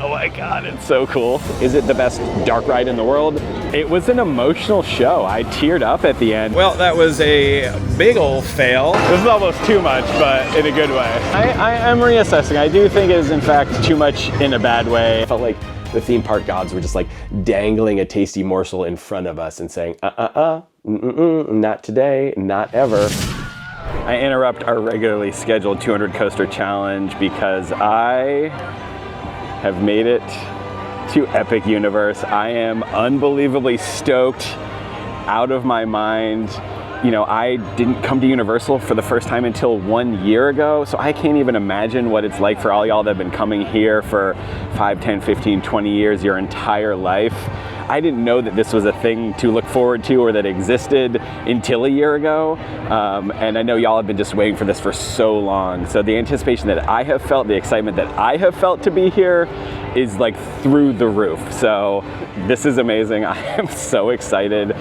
Oh my God, it's so cool. Is it the best dark ride in the world? It was an emotional show. I teared up at the end. Well, that was a big old fail. This is almost too much, but in a good way. I am reassessing. I do think it is in fact too much in a bad way. I felt like the theme park gods were just like dangling a tasty morsel in front of us and saying, not today, not ever. I interrupt our regularly scheduled 200 coaster challenge because I have made it to Epic Universe. I am unbelievably stoked, out of my mind. You know, I didn't come to Universal for the first time until 1 year ago, so I can't even imagine what it's like for all y'all that have been coming here for 5, 10, 15, 20 years, your entire life. I didn't know that this was a thing to look forward to or that existed until a year ago. And I know y'all have been just waiting for this for so long. So the anticipation that I have felt, the excitement that I have felt to be here is like through the roof. So this is amazing. I am so excited.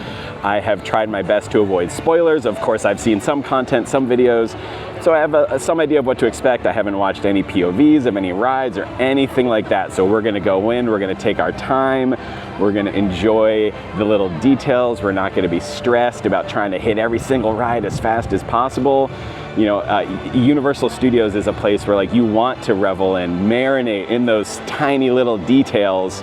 I have tried my best to avoid spoilers. Of course, I've seen some content, some videos, so I have some idea of what to expect. I haven't watched any POVs of any rides or anything like that. So we're gonna go in, we're gonna take our time, we're gonna enjoy the little details. We're not gonna be stressed about trying to hit every single ride as fast as possible. You know, Universal Studios is a place where like you want to revel and marinate in those tiny little details.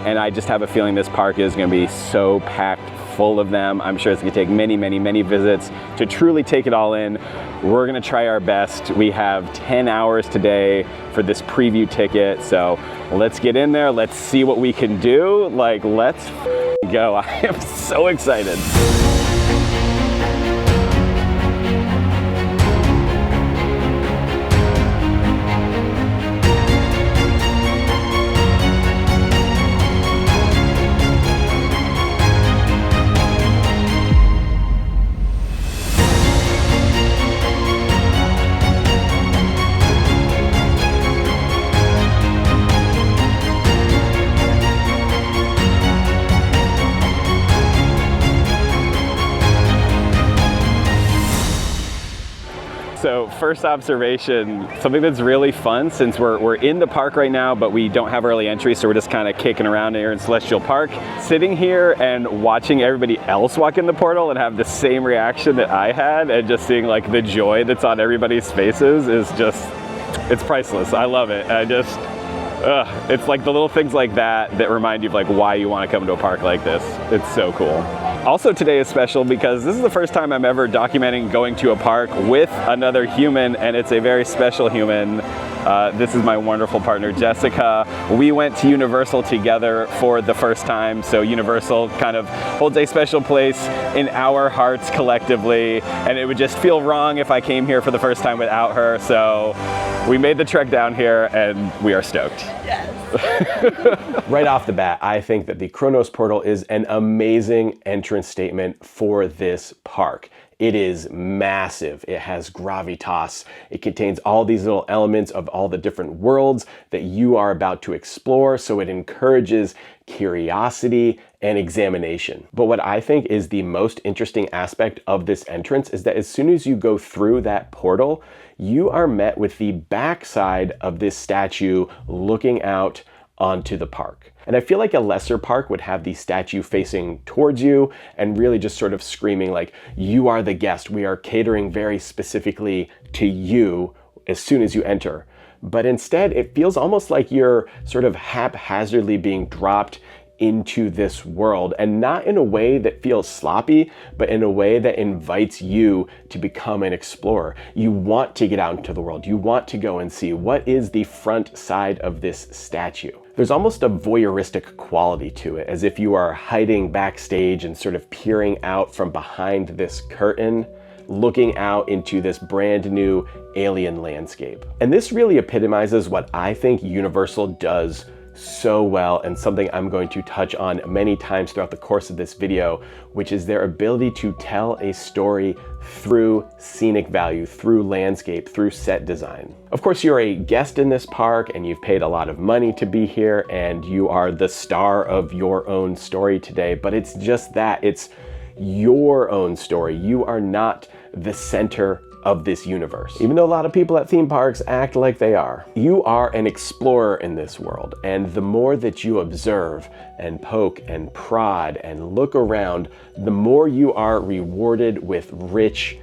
And I just have a feeling this park is gonna be so packed full of them. I'm sure it's gonna take many, many, many visits to truly take it all in. We're gonna try our best. We have 10 hours today for this preview ticket. So let's get in there. Let's see what we can do. Like, let's go. I am so excited. So first observation, something that's really fun since we're in the park right now, but we don't have early entry, so we're just kind of kicking around here in Celestial Park. Sitting here and watching everybody else walk in the portal and have the same reaction that I had, and just seeing like the joy that's on everybody's faces is just, it's priceless. I love it. It's like the little things like that that remind you of like why you want to come to a park like this. It's so cool. Also today is special because this is the first time I'm ever documenting going to a park with another human, and it's a very special human. This is my wonderful partner, Jessica. We went to Universal together for the first time, so Universal kind of holds a special place in our hearts collectively, and it would just feel wrong if I came here for the first time without her, so we made the trek down here and we are stoked. Yes. Right off the bat, I think that the Kronos portal is an amazing entrance statement for this park. It is massive. It has gravitas. It contains all these little elements of all the different worlds that you are about to explore, so it encourages curiosity and examination. But what I think is the most interesting aspect of this entrance is that as soon as you go through that portal, you are met with the backside of this statue looking out onto the park. And I feel like a lesser park would have the statue facing towards you and really just sort of screaming like, you are the guest. We are catering very specifically to you as soon as you enter. But instead, it feels almost like you're sort of haphazardly being dropped into this world, and not in a way that feels sloppy, but in a way that invites you to become an explorer. You want to get out into the world. You want to go and see what is the front side of this statue. There's almost a voyeuristic quality to it, as if you are hiding backstage and sort of peering out from behind this curtain, looking out into this brand new alien landscape. And this really epitomizes what I think Universal does so well, and something I'm going to touch on many times throughout the course of this video, which is their ability to tell a story through scenic value, through landscape, through set design. Of course, you're a guest in this park and you've paid a lot of money to be here, and you are the star of your own story today, but it's just that. It's your own story. You are not the center of this universe. Even though a lot of people at theme parks act like they are. You are an explorer in this world, and the more that you observe and poke and prod and look around, the more you are rewarded with rich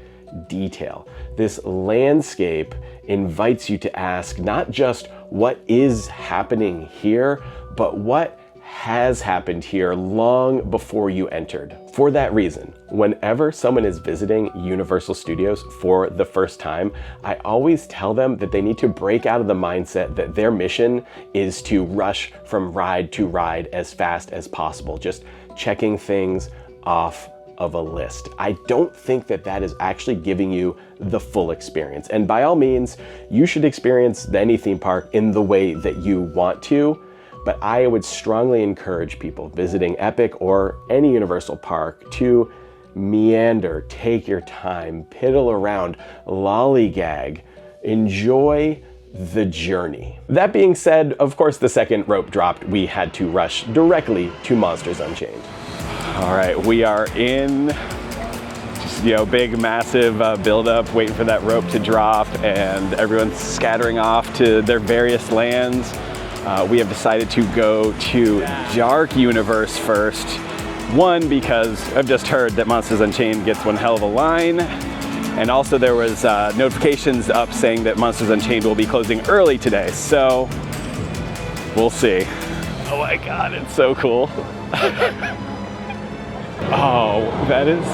detail. This landscape invites you to ask not just what is happening here, but what has happened here long before you entered. For that reason, whenever someone is visiting Universal Studios for the first time, I always tell them that they need to break out of the mindset that their mission is to rush from ride to ride as fast as possible, just checking things off of a list. I don't think that that is actually giving you the full experience. And by all means, you should experience any theme park in the way that you want to, but I would strongly encourage people visiting Epic or any Universal park to meander, take your time, piddle around, lollygag, enjoy the journey. That being said, of course, the second rope dropped, we had to rush directly to Monsters Unchained. All right, we are in just, big, massive buildup, waiting for that rope to drop, and everyone's scattering off to their various lands. We have decided to go to Dark Universe first. One, because I've just heard that Monsters Unchained gets one hell of a line. And also there was notifications up saying that Monsters Unchained will be closing early today. So we'll see. Oh my God, it's so cool. Oh, that is...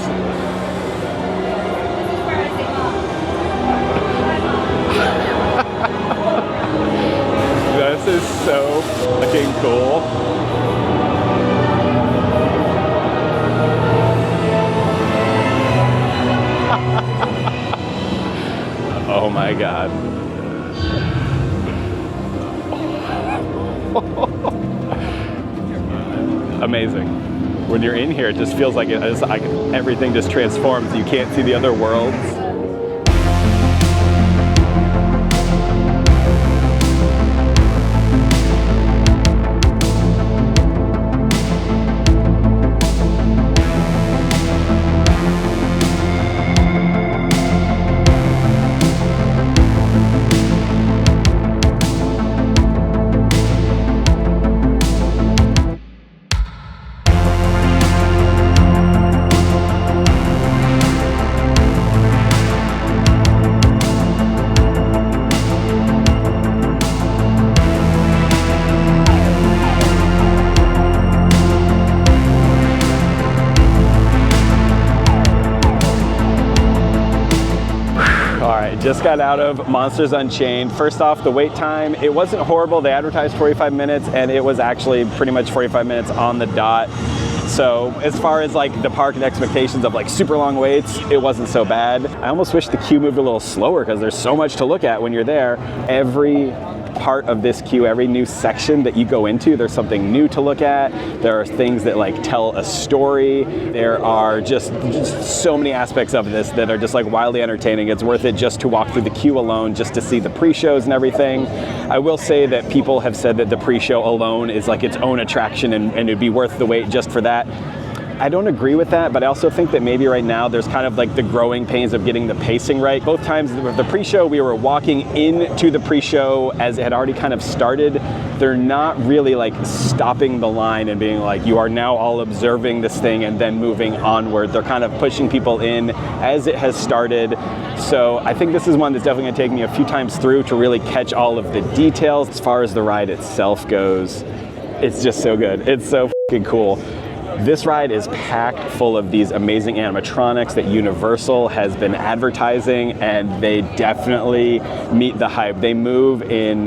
This is so fucking cool. Oh my God. Amazing. When you're in here, it just feels like everything just transforms. You can't see the other worlds. Just got out of Monsters Unchained. First off, the wait time, it wasn't horrible. They advertised 45 minutes and it was actually pretty much 45 minutes on the dot. So as far as like the park and expectations of like super long waits, it wasn't so bad. I almost wish the queue moved a little slower because there's so much to look at when you're there. Every part of this queue, every new section that you go into, there's something new to look at. There are things that like tell a story. There are just so many aspects of this that are just like wildly entertaining. It's worth it just to walk through the queue alone, just to see the pre-shows and everything. I will say that people have said that the pre-show alone is like its own attraction and it'd be worth the wait just for that. I don't agree with that, but I also think that maybe right now there's kind of like the growing pains of getting the pacing right. Both times with the pre-show, we were walking into the pre-show as it had already kind of started. They're not really like stopping the line and being like, you are now all observing this thing and then moving onward. They're kind of pushing people in as it has started. So I think this is one that's definitely gonna take me a few times through to really catch all of the details. As far as the ride itself goes, it's just so good. It's so fucking cool. This ride is packed full of these amazing animatronics that Universal has been advertising, and they definitely meet the hype. They move in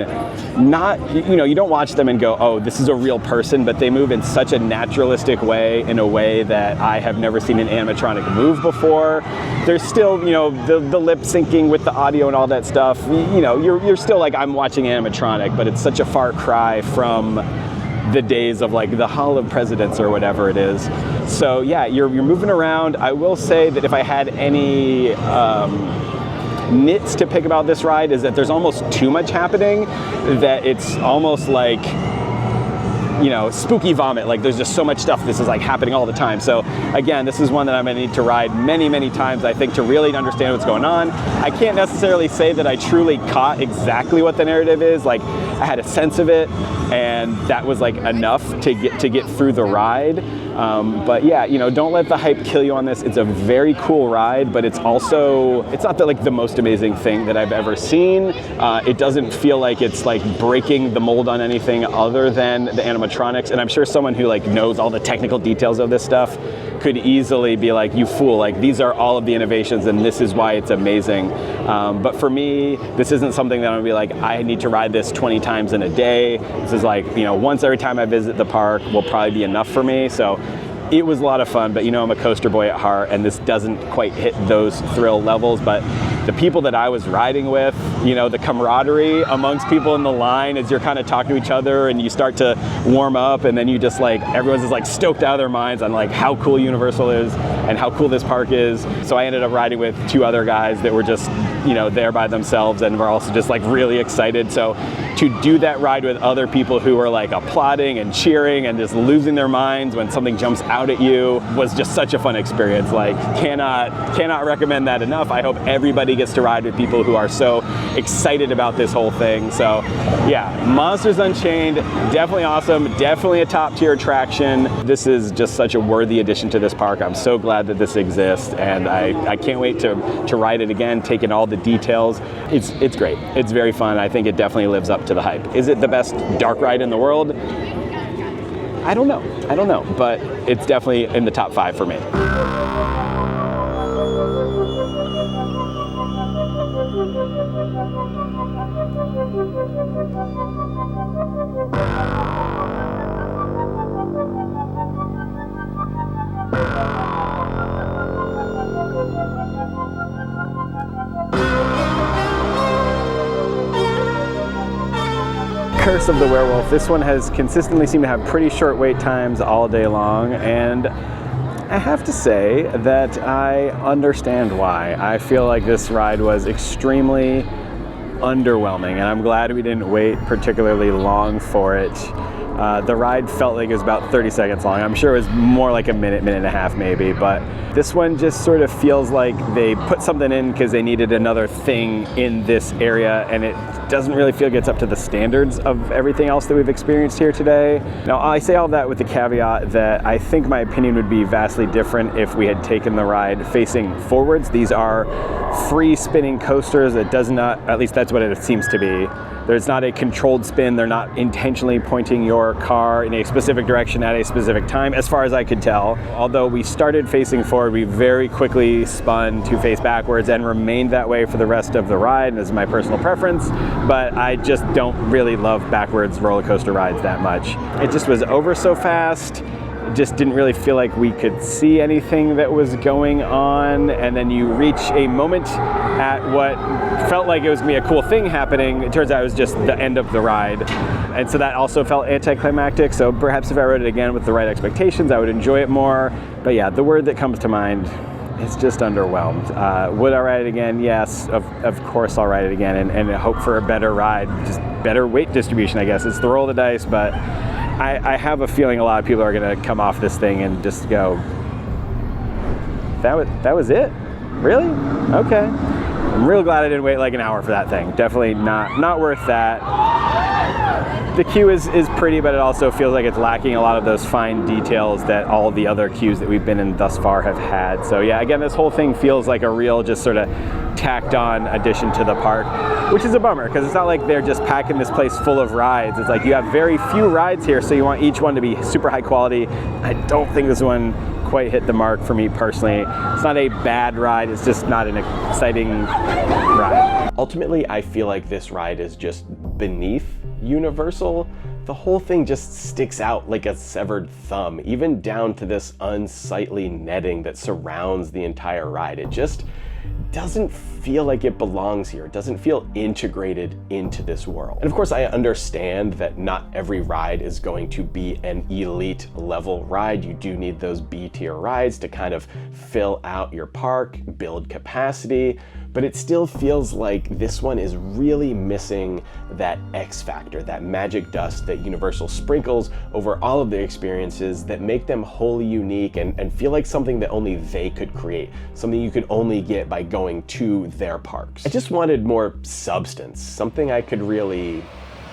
not, you don't watch them and go, oh, this is a real person, but they move in such a naturalistic way, in a way that I have never seen an animatronic move before. There's still, the lip syncing with the audio and all that stuff. You're still like, I'm watching animatronic, but it's such a far cry from the days of like the Hall of Presidents or whatever it is. So yeah, you're moving around. I will say that if I had any nits to pick about this ride is that there's almost too much happening, that it's almost like spooky vomit. Like there's just so much stuff. This is like happening all the time. So again, this is one that I'm gonna need to ride many, many times, I think, to really understand what's going on. I can't necessarily say that I truly caught exactly what the narrative is. Like I had a sense of it, and that was like enough to get through the ride. But yeah, don't let the hype kill you on this. It's a very cool ride, but it's not the most amazing thing that I've ever seen. It doesn't feel like it's like breaking the mold on anything other than the animatronics. And I'm sure someone who like knows all the technical details of this stuff could easily be like, you fool, like these are all of the innovations and this is why it's amazing. But for me, this isn't something that I'm gonna be like, I need to ride this 20 times in a day. This is like, once every time I visit the park will probably be enough for me. So it was a lot of fun, but I'm a coaster boy at heart, and this doesn't quite hit those thrill levels. But the people that I was riding with, the camaraderie amongst people in the line as you're kind of talking to each other and you start to warm up, and then you just like, everyone's just like stoked out of their minds on like how cool Universal is and how cool this park is. So I ended up riding with 2 other guys that were just, there by themselves and were also just like really excited. So to do that ride with other people who were like applauding and cheering and just losing their minds when something jumps out at you was just such a fun experience. Like cannot recommend that enough. I hope everybody gets to ride with people who are so excited about this whole thing. So yeah, Monsters Unchained, definitely awesome, definitely a top tier attraction. This is just such a worthy addition to this park. I'm so glad that this exists, and I can't wait to ride it again, take in all the details. It's great. It's very fun. I think it definitely lives up to the hype. Is it the best dark ride in the world? I don't know, but it's definitely in the top 5 for me. Curse of the Werewolf. This one has consistently seemed to have pretty short wait times all day long, and I have to say that I understand why. I feel like this ride was extremely underwhelming, and I'm glad we didn't wait particularly long for it. The ride felt like it was about 30 seconds long. I'm sure it was more like a minute and a half maybe, but this one just sort of feels like they put something in because they needed another thing in this area, and it doesn't really feel like it's up to the standards of everything else that we've experienced here today. Now, I say all that with the caveat that I think my opinion would be vastly different if we had taken the ride facing forwards. These are free spinning coasters. It does not, at least that's what it seems to be. There's not a controlled spin. They're not intentionally pointing your car in a specific direction at a specific time, as far as I could tell. Although we started facing forward, we very quickly spun to face backwards and remained that way for the rest of the ride. This is my personal preference, but I just don't really love backwards roller coaster rides that much. It just was over so fast. Just didn't really feel like we could see anything that was going on, and then you reach a moment at what felt like it was gonna be a cool thing happening. It turns out it was just the end of the ride, and so that also felt anticlimactic. So perhaps if I rode it again with the right expectations, I would enjoy it more. But yeah, the word that comes to mind is just underwhelmed. Would I ride it again? Yes, of course I'll ride it again, and hope for a better ride, just better weight distribution, I guess. It's the roll of the dice, but I have a feeling a lot of people are going to come off this thing and just go, that was it? Really? Okay. I'm real glad I didn't wait like an hour for that thing. Definitely not worth that. The queue is pretty, but it also feels like it's lacking a lot of those fine details that all the other queues that we've been in thus far have had. So yeah, again, this whole thing feels like a real just sort of tacked on addition to the park, which is a bummer because it's not like they're just packing this place full of rides. It's like you have very few rides here, so you want each one to be super high quality. I don't think this one quite hit the mark for me personally. It's not a bad ride, it's just not an exciting ride. Ultimately, I feel like this ride is just beneath Universal. The whole thing just sticks out like a severed thumb, even down to this unsightly netting that surrounds the entire ride. It just doesn't feel like it belongs here. It doesn't feel integrated into this world. And of course, I understand that not every ride is going to be an elite level ride. You do need those B tier rides to kind of fill out your park, build capacity. but it still feels like this one is really missing that X factor, that magic dust that Universal sprinkles over all of their experiences that make them wholly unique and feel like something that only they could create, something you could only get by going to their parks. I just wanted more substance, something I could really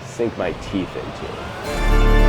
sink my teeth into.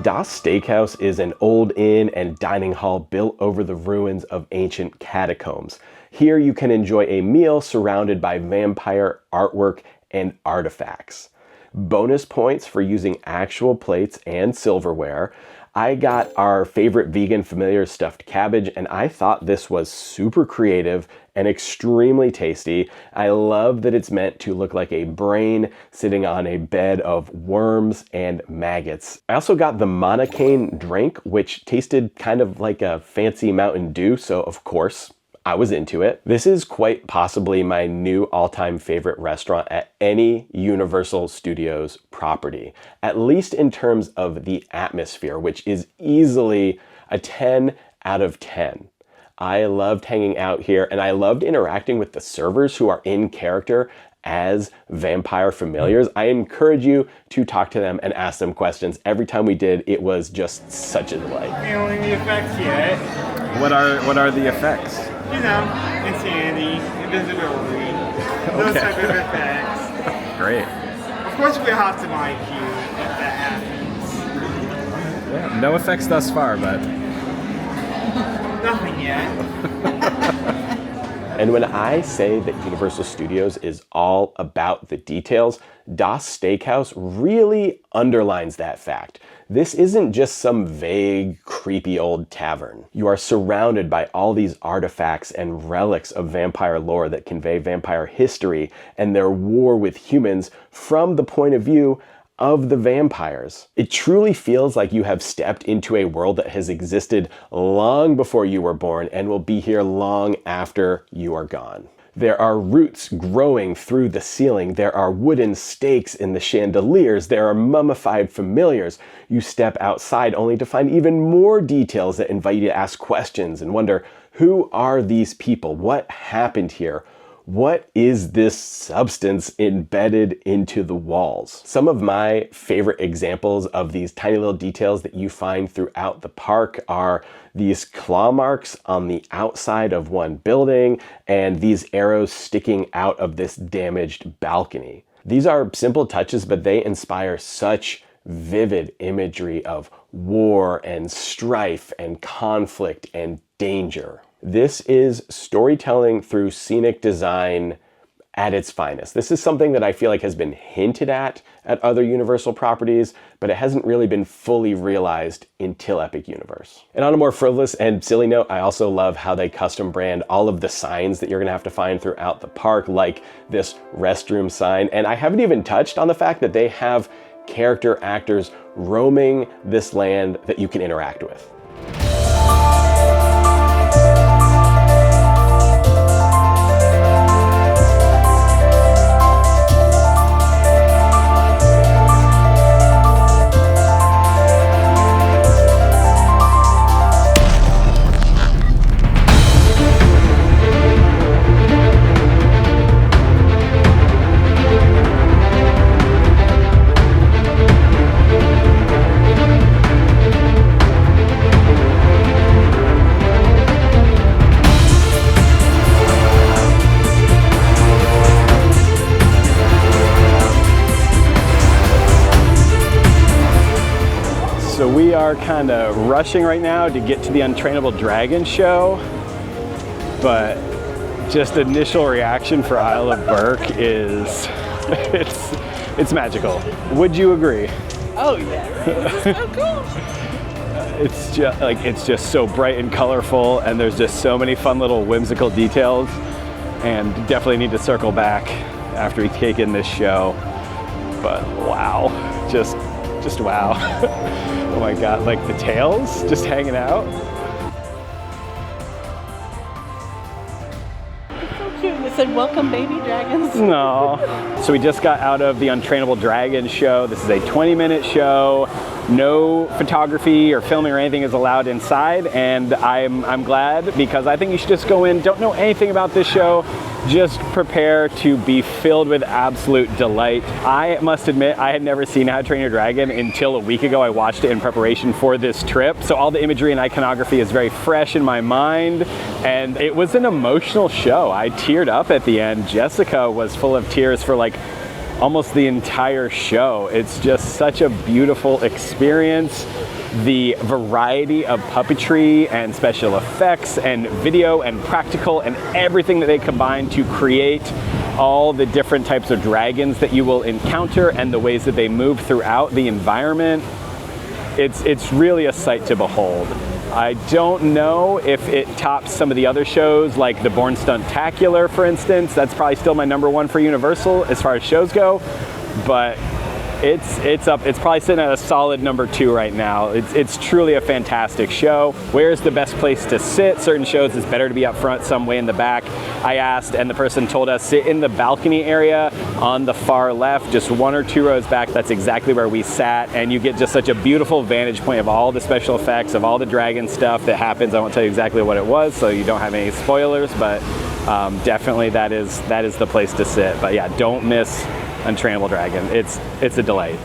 Das Steakhouse is an old inn and dining hall built over the ruins of ancient catacombs. Here you can enjoy a meal surrounded by vampire artwork and artifacts. Bonus points for using actual plates and silverware. I got our favorite vegan familiar stuffed cabbage, and I thought this was super creative and extremely tasty. I love that it's meant to look like a brain sitting on a bed of worms and maggots. I also got the Monocane drink, which tasted kind of like a fancy Mountain Dew, so of course, I was into it. This is quite possibly my new all-time favorite restaurant at any Universal Studios property, at least in terms of the atmosphere, which is easily a 10 out of 10. I loved hanging out here, and I loved interacting with the servers who are in character as vampire familiars. I encourage you to talk to them and ask them questions. Every time we did, it was just such a delight. Feeling the effects yet? What are the effects? You know, insanity, invisibility, those type of effects. Great. Of course we have to mic you if that happens. Yeah, no effects thus far, but Nothing yet. And when I say that Universal Studios is all about the details, Das Steakhouse really underlines that fact. This isn't just some vague, creepy old tavern. You are surrounded by all these artifacts and relics of vampire lore that convey vampire history and their war with humans from the point of view of the vampires. It truly feels like you have stepped into a world that has existed long before you were born and will be here long after you are gone. There are roots growing through the ceiling. There are wooden stakes in the chandeliers. There are mummified familiars. You step outside only to find even more details that invite you to ask questions and wonder, who are these people? What happened here? What is this substance embedded into the walls? Some of my favorite examples of these tiny little details that you find throughout the park are these claw marks on the outside of one building and these arrows sticking out of this damaged balcony. These are simple touches, but they inspire such vivid imagery of war and strife and conflict and danger. This is storytelling through scenic design at its finest. This is something that I feel like has been hinted at other Universal properties, but it hasn't really been fully realized until Epic Universe. And on a more frivolous and silly note, I also love how they custom brand all of the signs that you're gonna have to find throughout the park, like this restroom sign. And I haven't even touched on the fact that they have character actors roaming this land that you can interact with. So we are kind of rushing right now to get to the Untrainable Dragon show, but just initial reaction for Isle of Burke is it's magical. Would you agree? Oh yeah, it's so cool. It's just so bright and colorful, and there's just so many fun little whimsical details, and definitely need to circle back after we take in this show. But wow, just wow. Oh my God, like the tails just hanging out. It's so said, welcome baby dragons. No. So we just got out of the Untrainable Dragon show. This is a 20-minute show. No photography or filming or anything is allowed inside, and I'm glad, because I think you should just go in, don't know anything about this show, just prepare to be filled with absolute delight. I must admit, I had never seen How to Train Your Dragon until a week ago. I watched it in preparation for this trip. So all the imagery and iconography is very fresh in my mind, and it was an emotional show. I teared up at the end. Jessica was full of tears for like almost the entire show. It's just such a beautiful experience. The variety of puppetry and special effects and video and practical and everything that they combine to create all the different types of dragons that you will encounter and the ways that they move throughout the environment. It's really a sight to behold. I don't know if it tops some of the other shows like the Born Stuntacular, for instance. That's probably still my #1 for Universal as far as shows go, but it's up. It's probably sitting at a solid #2 right now. It's truly a fantastic show. Where's the best place to sit? Certain shows it's better to be up front, some way in the back. I asked, and the person told us sit in the balcony area on the far left, just 1 or 2 rows back. That's exactly where we sat, and you get just such a beautiful vantage point of all the special effects, of all the dragon stuff that happens. I won't tell you exactly what it was, so you don't have any spoilers, but definitely that is the place to sit. But yeah, don't miss Untrainable Dragon. It's a delight.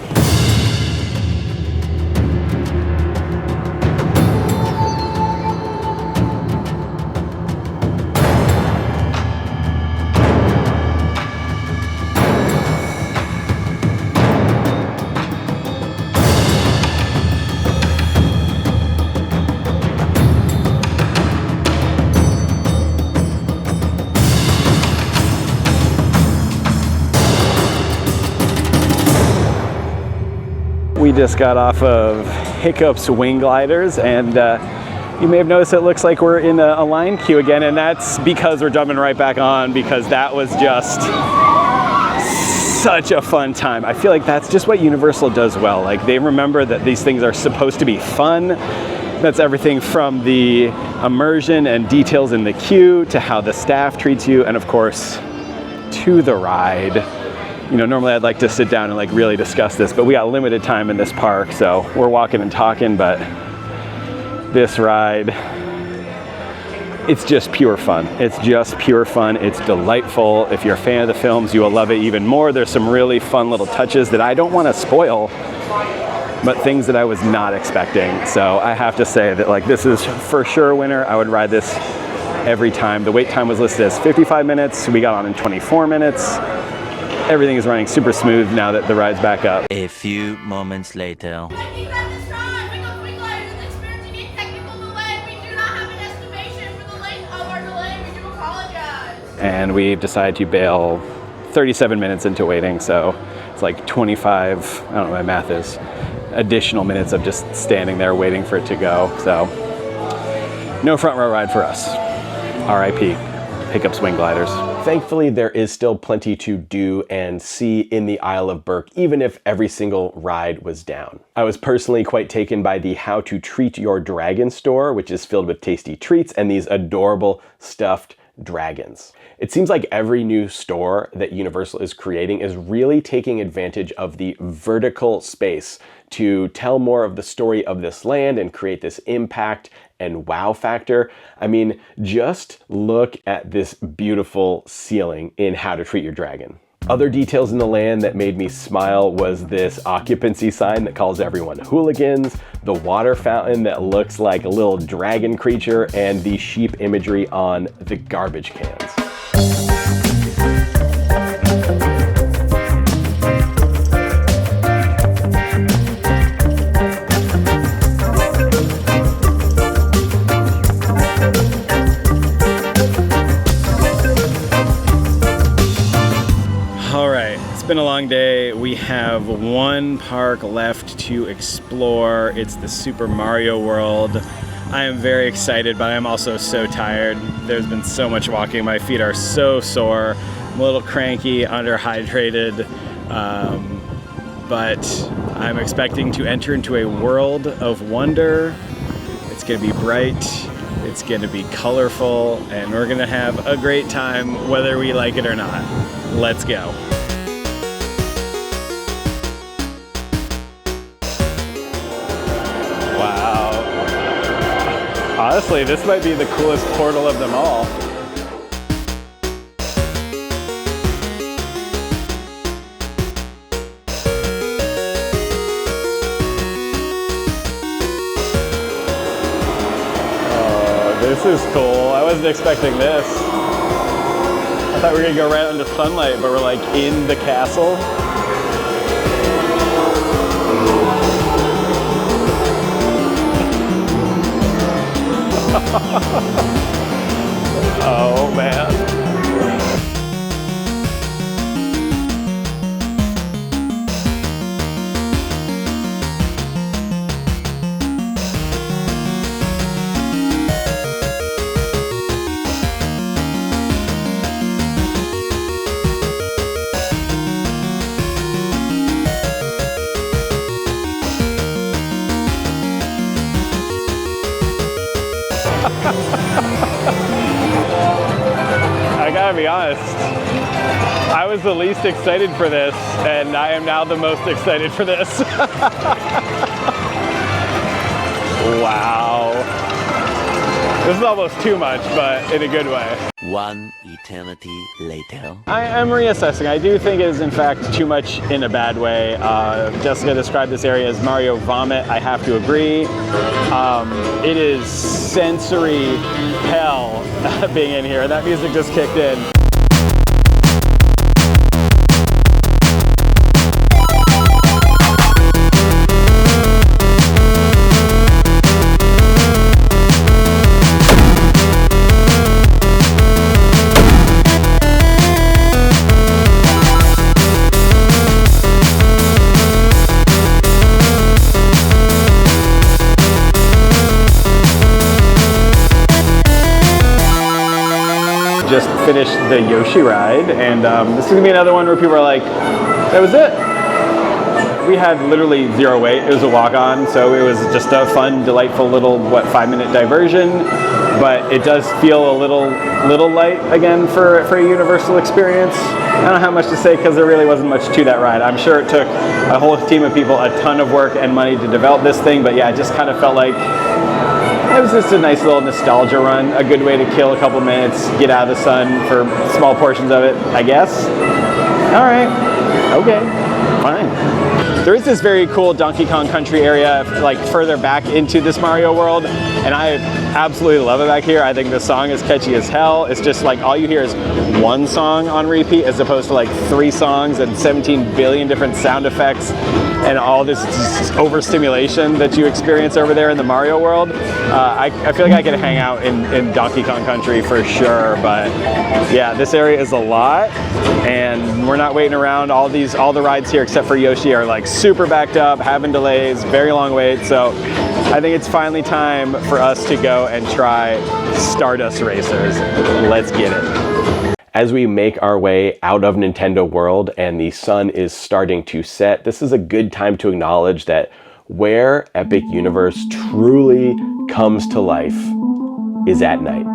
We just got off of Hiccup's wing gliders, and you may have noticed it looks like we're in a line queue again, and that's because we're jumping right back on, because that was just such a fun time. I feel like that's just what Universal does well. Like, they remember that these things are supposed to be fun. That's everything from the immersion and details in the queue to how the staff treats you, and of course, to the ride. You know, normally I'd like to sit down and like really discuss this, but we got limited time in this park, so we're walking and talking. But this ride, it's just pure fun. It's just pure fun. It's delightful. If you're a fan of the films, you will love it even more. There's some really fun little touches that I don't want to spoil, but things that I was not expecting. So I have to say that like this is for sure a winner. I would ride this every time. The wait time was listed as 55 minutes. We got on in 24 minutes. Everything is running super smooth now that the ride's back up. A few moments later. And we've decided to bail 37 minutes into waiting, so it's like 25, I don't know what my math is, additional minutes of just standing there waiting for it to go. So no front row ride for us. RIP. Hiccup's wing gliders. Thankfully, there is still plenty to do and see in the Isle of Berk, even if every single ride was down. I was personally quite taken by the How to Treat Your Dragon store, which is filled with tasty treats and these adorable stuffed dragons. It seems like every new store that Universal is creating is really taking advantage of the vertical space to tell more of the story of this land and create this impact and wow factor. I mean, just look at this beautiful ceiling in How to Treat Your Dragon. Other details in the land that made me smile was this occupancy sign that calls everyone hooligans, the water fountain that looks like a little dragon creature, and the sheep imagery on the garbage cans. It's been a long day. We have one park left to explore. It's the Super Mario World. I am very excited, but I'm also so tired. There's been so much walking. My feet are so sore. I'm a little cranky, underhydrated, but I'm expecting to enter into a world of wonder. It's gonna be bright It's gonna be colorful, and we're gonna have a great time whether we like it or not. Let's go. Wow. Honestly, this might be the coolest portal of them all. This is cool. I wasn't expecting this. I thought we were gonna go right out into sunlight, but we're like in the castle. Oh man. I gotta be honest, I was the least excited for this, and I am now the most excited for this. Wow. This is almost too much, but in a good way. One eternity later. I am reassessing. I do think it is in fact too much in a bad way. Jessica described this area as Mario Vomit. I have to agree. It is sensory hell being in here. That music just kicked in. Just finished the Yoshi ride, and this is gonna be another one where people are like, that was it. We had literally zero wait. It was a walk-on, so it was just a fun, delightful little, 5-minute diversion, but it does feel a little light again for a Universal experience. I don't know how much to say because there really wasn't much to that ride. I'm sure it took a whole team of people a ton of work and money to develop this thing, but yeah, it just kind of felt like it was just a nice little nostalgia run, a good way to kill a couple minutes, get out of the sun for small portions of it, I guess. All right, okay, fine. There is this very cool Donkey Kong Country area, like further back into this Mario world, and I absolutely love it back here. I think the song is catchy as hell. It's just like all you hear is one song on repeat as opposed to like 3 songs and 17 billion different sound effects and all this overstimulation that you experience over there in the Mario world. I feel like I could hang out in Donkey Kong Country for sure, but yeah, this area is a lot, and we're not waiting around. All the rides here except for Yoshi are like super backed up, having delays, very long wait, so I think it's finally time for us to go and try Stardust Racers. Let's get it. As we make our way out of Nintendo World and the sun is starting to set, this is a good time to acknowledge that where Epic Universe truly comes to life is at night.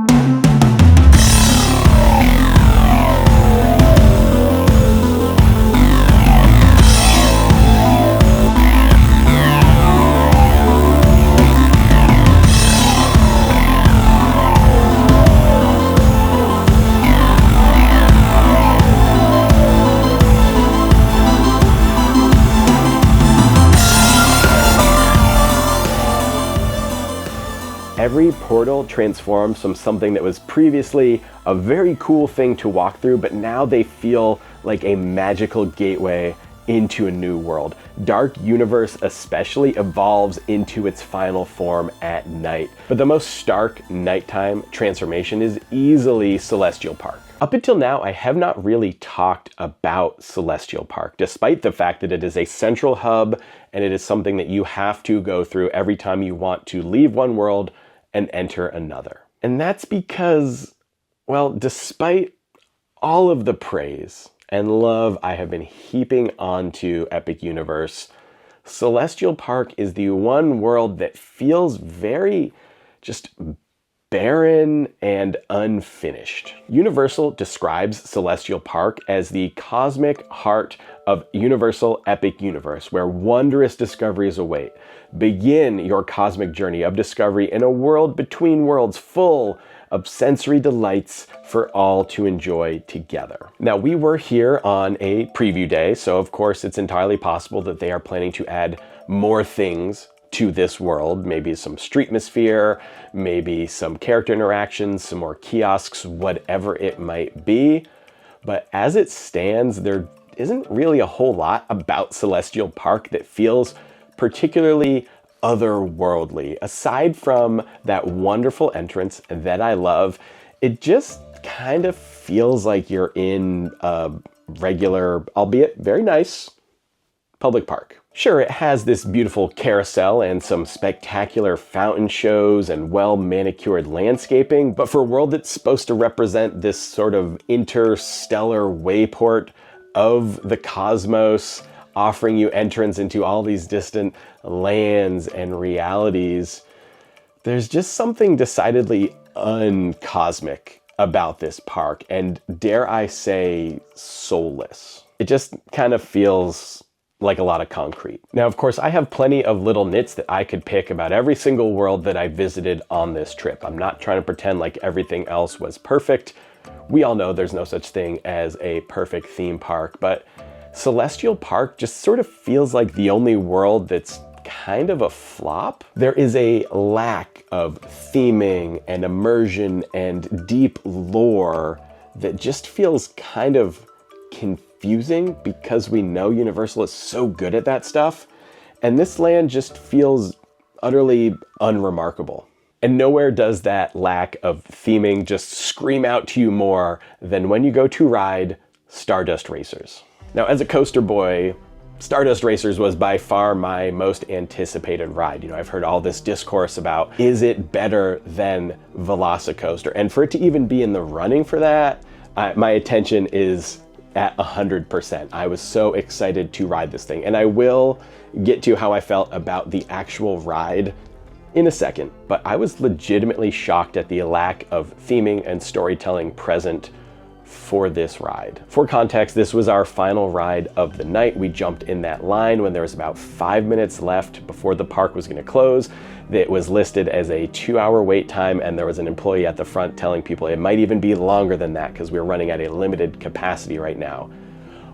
Every portal transforms from something that was previously a very cool thing to walk through, but now they feel like a magical gateway into a new world. Dark Universe especially evolves into its final form at night, but the most stark nighttime transformation is easily Celestial Park. Up until now, I have not really talked about Celestial Park, despite the fact that it is a central hub and it is something that you have to go through every time you want to leave one world and enter another. And that's because, well, despite all of the praise and love I have been heaping onto Epic Universe, Celestial Park is the one world that feels very just barren and unfinished. Universal describes Celestial Park as the cosmic heart of Universal Epic Universe, where wondrous discoveries await. Begin your cosmic journey of discovery in a world between worlds full of sensory delights for all to enjoy together. Now, we were here on a preview day, so of course it's entirely possible that they are planning to add more things to this world, maybe some streetmosphere, maybe some character interactions, some more kiosks, whatever it might be. But as it stands, there isn't really a whole lot about Celestial Park that feels particularly otherworldly. Aside from that wonderful entrance that I love, it just kind of feels like you're in a regular, albeit very nice, public park. Sure, it has this beautiful carousel and some spectacular fountain shows and well-manicured landscaping, but for a world that's supposed to represent this sort of interstellar wayport of the cosmos, offering you entrance into all these distant lands and realities, there's just something decidedly uncosmic about this park, and dare I say, soulless. It just kind of feels like a lot of concrete. Now, of course, I have plenty of little nits that I could pick about every single world that I visited on this trip. I'm not trying to pretend like everything else was perfect. We all know there's no such thing as a perfect theme park, but Celestial Park just sort of feels like the only world that's kind of a flop. There is a lack of theming and immersion and deep lore that just feels kind of confusing because we know Universal is so good at that stuff. And this land just feels utterly unremarkable. And nowhere does that lack of theming just scream out to you more than when you go to ride Stardust Racers. Now, as a coaster boy, Stardust Racers was by far my most anticipated ride. You know, I've heard all this discourse about, is it better than Velocicoaster? And for it to even be in the running for that, my attention is at 100%. I was so excited to ride this thing. And I will get to how I felt about the actual ride in a second, but I was legitimately shocked at the lack of theming and storytelling present for this ride. For context, this was our final ride of the night. We jumped in that line when there was about 5 minutes left before the park was gonna close. It was listed as a 2-hour wait time, and there was an employee at the front telling people it might even be longer than that because we were running at a limited capacity right now.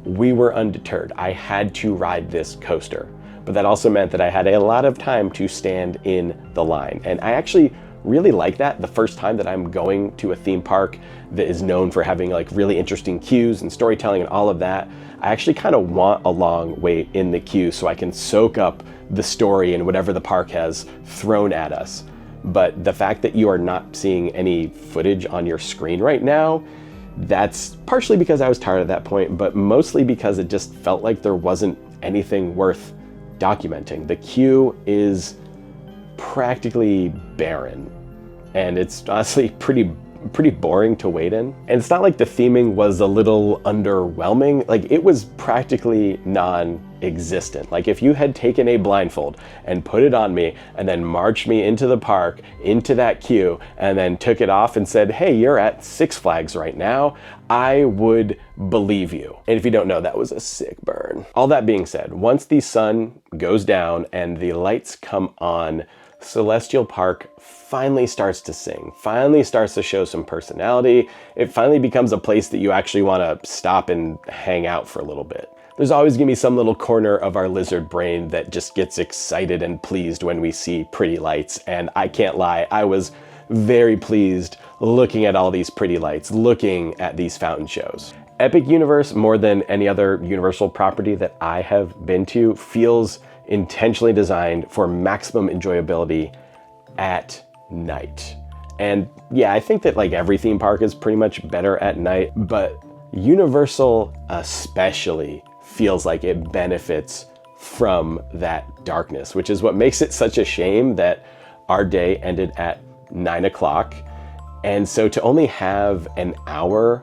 We were undeterred. I had to ride this coaster, but that also meant that I had a lot of time to stand in the line. And I actually really like that the first time that I'm going to a theme park that is known for having like really interesting queues and storytelling and all of that. I actually kind of want a long wait in the queue so I can soak up the story and whatever the park has thrown at us. But the fact that you are not seeing any footage on your screen right now, that's partially because I was tired at that point, but mostly because it just felt like there wasn't anything worth documenting. The queue is practically barren, and it's honestly pretty boring to wait in. And it's not like the theming was a little underwhelming. Like, it was practically non-existent. Like, if you had taken a blindfold and put it on me and then marched me into the park, into that queue, and then took it off and said, hey, you're at Six Flags right now, I would believe you. And if you don't know, that was a sick burn. All that being said, once the sun goes down and the lights come on, Celestial Park finally starts to sing, finally starts to show some personality. It finally becomes a place that you actually want to stop and hang out for a little bit. There's always gonna be some little corner of our lizard brain that just gets excited and pleased when we see pretty lights. And I can't lie, I was very pleased looking at all these pretty lights, looking at these fountain shows. Epic Universe, more than any other Universal property that I have been to, feels intentionally designed for maximum enjoyability at night. And yeah, I think that like every theme park is pretty much better at night, but Universal especially feels like it benefits from that darkness, which is what makes it such a shame that our day ended at 9 o'clock. And so to only have an hour,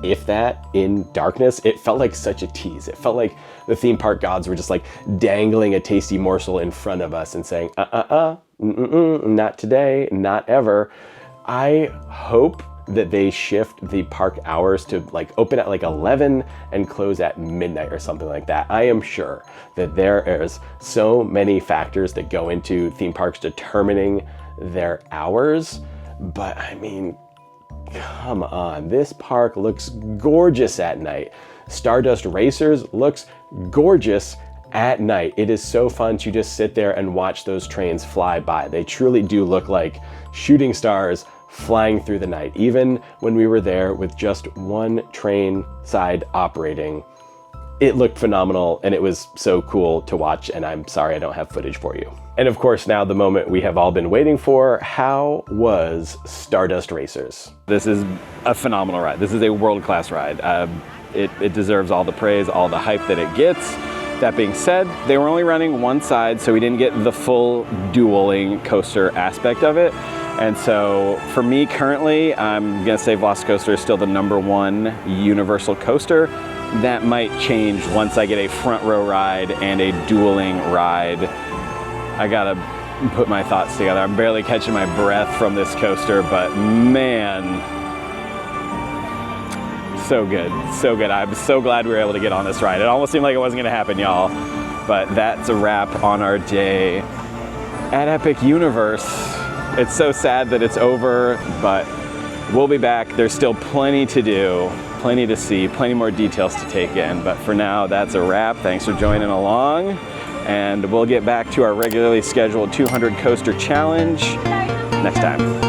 if that, in darkness, it felt like such a tease. It felt like the theme park gods were just like dangling a tasty morsel in front of us and saying, not today, not ever. I hope that they shift the park hours to like open at like 11 and close at midnight or something like that. I am sure that there is so many factors that go into theme parks determining their hours, but I mean, come on, this park looks gorgeous at night. Stardust Racers looks gorgeous at night. It is so fun to just sit there and watch those trains fly by. They truly do look like shooting stars flying through the night. Even when we were there with just one train side operating, it looked phenomenal and it was so cool to watch, and I'm sorry I don't have footage for you. And of course, now the moment we have all been waiting for, how was Stardust Racers? This is a phenomenal ride. This is a world-class ride. It deserves all the praise, all the hype that it gets. That being said, they were only running one side, so we didn't get the full dueling coaster aspect of it. And so for me currently, I'm gonna say Velocicoaster is still the #1 universal coaster. That might change once I get a front row ride and a dueling ride. I gotta put my thoughts together. I'm barely catching my breath from this coaster, but man, so good, so good. I'm so glad we were able to get on this ride. It almost seemed like it wasn't gonna happen, y'all. But that's a wrap on our day at Epic Universe. It's so sad that it's over, but we'll be back. There's still plenty to do, plenty to see, plenty more details to take in. But for now, that's a wrap. Thanks for joining along. And we'll get back to our regularly scheduled 200 coaster challenge next time.